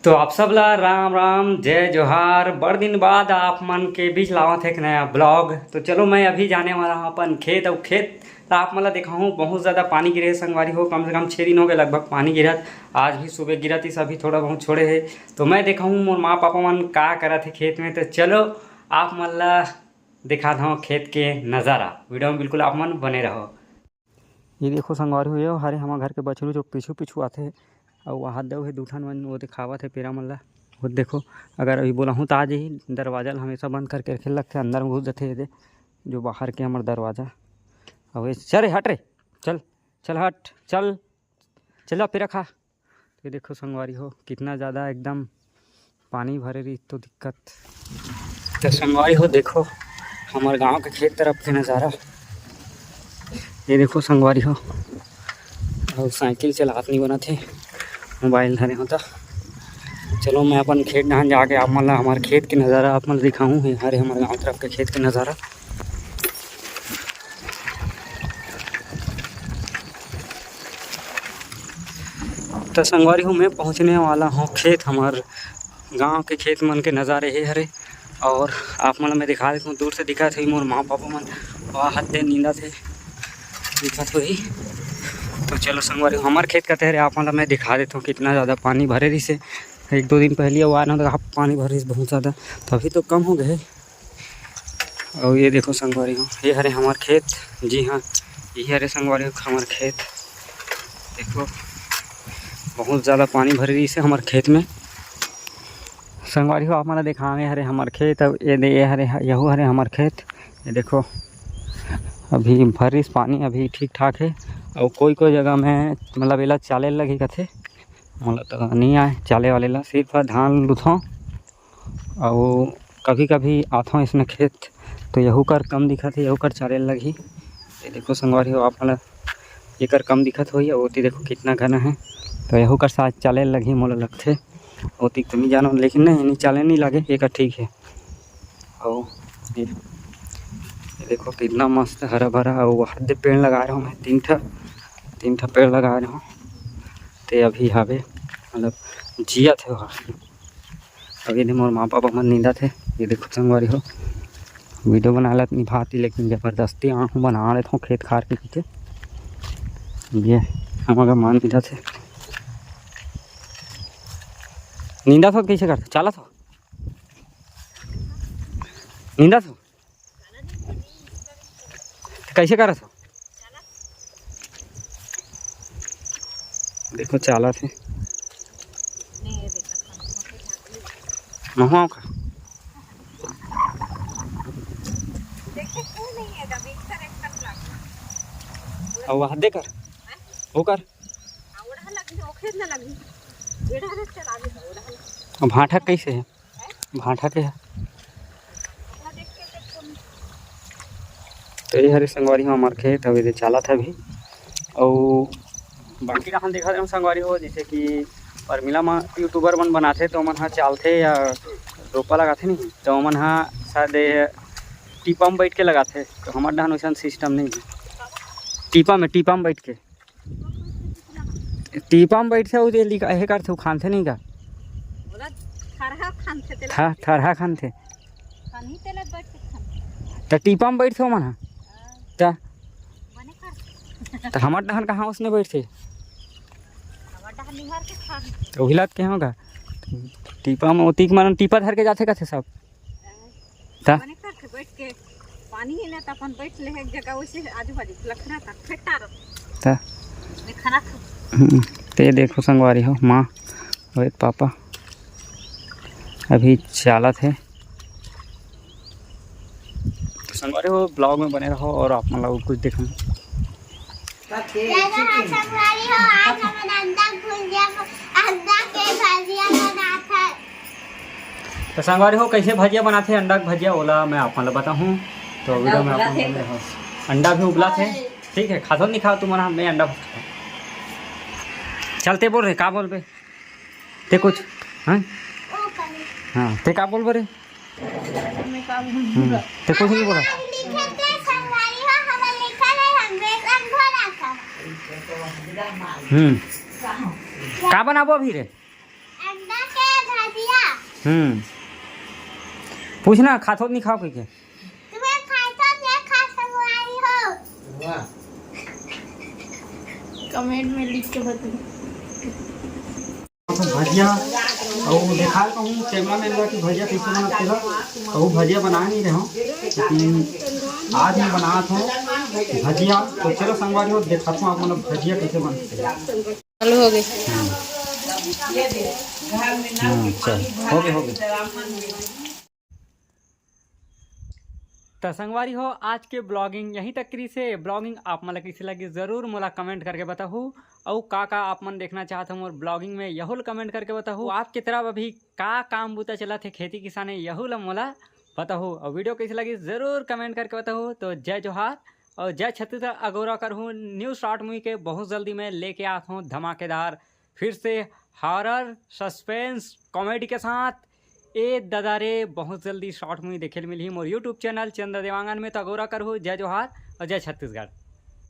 तो आप सब ला राम राम जय जोहार। बड़ दिन बाद आप मन के बीच लावत है एक नया ब्लॉग। तो चलो मैं अभी जाने वाला हूँ अपन खेत। और खेत तो आप मला दिखाऊँ बहुत ज़्यादा पानी गिरे है संगवारी हो। कम से कम 6 दिन हो गए लगभग पानी गिरत। आज भी सुबह गिरत ही सभी थोड़ा बहुत छोड़े है। तो मैं दिखाऊँ मोर माँ पापा मन का करत है खेत में। तो चलो आप मन ला दिखा दूँ खेत के नज़ारा। वीडियो में बिल्कुल आप मन बने रहो। ये देखो संगवारी हो ये हरे हमारे घर के बछरू जो पीछू पीछू आते और वहाँ दो है दूठन मन वो दिखावत है पेरा मन ला। वो देखो अगर अभी बोला हूँ तो आज ही दरवाजा हमेशा बंद करके रखे लगते अंदर में घुस जाते ये जो बाहर के हमारे दरवाज़ा। अब चल रे हट रे चल चल हट चल चल फिर रखा। तो ये देखो संगवारी हो कितना ज़्यादा एकदम पानी भरे रही तो दिक्कत। तो संगवारी हो देखो हमारे गांव के खेत तरफ के नज़ारा। ये देखो संगवारी हो और साइकिल चलात नहीं बना थे मोबाइल धरे होता। चलो मैं अपन खेत नहान जाके आप मतलब हमारे खेत के नज़ारा आप मतलब दिखाऊँ है हरे हमारे गांव तरफ के खेत के नज़ारा। तो संगवारी हूँ मैं पहुँचने वाला हूँ खेत हमारे गांव के खेत मन के नज़ारे है हरे। और आप मतलब मैं दिखा देता हूँ दूर से दिखा थे मोर माँ पापा मन वहाँ हाथ दे नींदा थे दिखा तो ही। तो चलो संगवारी हमारे खेत का तहरे आप मतलब मैं दिखा देता हूँ कितना ज़्यादा पानी भरे रही से। 1-2 दिन पहले वो आना तो आप पानी भरे बहुत ज़्यादा तो अभी तो कम हो गए। और ये देखो संगवारी हो ये हरे हमारे खेत। जी हाँ ये हरे संगवारी हो हमारे खेत। देखो बहुत ज़्यादा पानी भरे रही से हमारे खेत में। संगवारी हो आप मतलब दिखावे हरे हमारे खेत। अब ये हरे यहू हरे हमारे खेत। ये देखो अभी भरिस पानी अभी ठीक ठाक है। और कोई जगह में मतलब एला चाले लगी कथे मतलब तो नहीं आए चाले वाले ला सिर्फ धान लुथों। और कभी कभी आथों इसमें खेत तो यहू कर कम दिखत है यहू कर चाले लगी। ये देखो संगवारी हो आप मतलब ये कर कम दिखत हो ओती देखो कितना घना है तो यहू कर साथ चाले लगी मोला लगते ओती तो नहीं जानो लेकिन नहीं चाले नहीं लगे ये कर ठीक है। और ये देखो कितना मस्त हरा भरा और वहाँ पेड़ लगा रहा हूँ मैं 3 ठा पेड़ लगा रहा हूँ। तो अभी हवे मतलब जिया थे वहाँ अभी नहीं मोर माँ पापा मन नींदा थे। ये देखो संगवारी हो वीडियो बना ला निभाती लेकिन ज़बरदस्ती आँख बना लेता हूँ खेत खार के पीछे। ये हमारा मान नींदा थे नींदा था कैसे करते चाला था नींदा था कैसे करा था देखो चाला थे महुआ का और वहाँ दे कर वो कर भाटा कैसे है भाटा के है। तो ये हरे संगवारी हो हमारे खेत अभी चाला था अभी। और बाकी का हम देखा थे संगवारी हो जैसे कि परमिला में यूट्यूबर मन बनाते तो मन हाँ चालते या रोपा लगाते नहीं तो मन हाँ शायद टीपा में बैठ के लगाते तो हमारे डान वैसा सिस्टम नहीं है। टीपा में बैठ के टीपा में बैठते वो ये करते वो खानते नहीं का थरहा खानते तो टीपा में बैठते हो मन हाँ तो हमारे डान कहाँ उसने बैठते तो हिलात के होगा टीपा में ओती मन टीपा धर के जाते कहते सब बैठ के पानी है त अपन बैठ ले एक जगह वैसे आजू बाजू लखना था फेटा ता खाना ते देखो संगवारी हो माँ और पापा अभी चाला थे। तो संगवारी हो ब्लॉग में बने रहो और आप मतलब कुछ देखो। तो संगवारी हो कैसे भजिया बनाते हैं अंडा भजिया ओला मैं आप मतलब बताऊँ तो वीडियो में आप अंडा भी उबला थे ठीक है खाओ नहीं खाओ तुम मैं अंडा चलते बोल रहे का बोल बे ते कुछ हाँ हाँ ते का बोल बे ते कुछ नहीं बोला का बनाबो अभी रे पूछना खाथो नहीं खाओ के कमेंट में लिख के बताओ। भजिया और देखा कहूँ कैमरा मैन की भजिया कैसे बनाते हो और भजिया बना नहीं रहे हो, लेकिन आज मैं बना हूँ भजिया। तो चलो संगवारी हो दिखाता हूँ आप मतलब भजिया कैसे बनते हैं। चालू हो गए। चल हो गए। तो संगवारी हो आज के ब्लॉगिंग यहीं तक करी से। ब्लॉगिंग आप मतलब कैसे लगी ज़रूर मोला कमेंट करके बताओ, और का आप मन देखना चाहते हो मोर ब्लॉगिंग में यहुल कमेंट करके बताओ। आपकी तरफ अभी का काम बूता चला थे खेती किसानी यहुल मोला बताओ, और वीडियो कैसे लगी ज़रूर कमेंट करके बताओ। तो जय जोहार और जय छत्तीसगढ़। अगोरा कर हूँ न्यू शॉर्ट मूवी के बहुत जल्दी मैं लेके आता हूँ धमाकेदार फिर से हॉरर सस्पेंस कॉमेडी के साथ। ए दादा रे बहुत जल्दी शॉर्ट मूवी देखे मिली मोर यूट्यूब चैनल चंद्र देवांगन में। तो अगोरा कर हूँ जय जोहार और जय छत्तीसगढ़।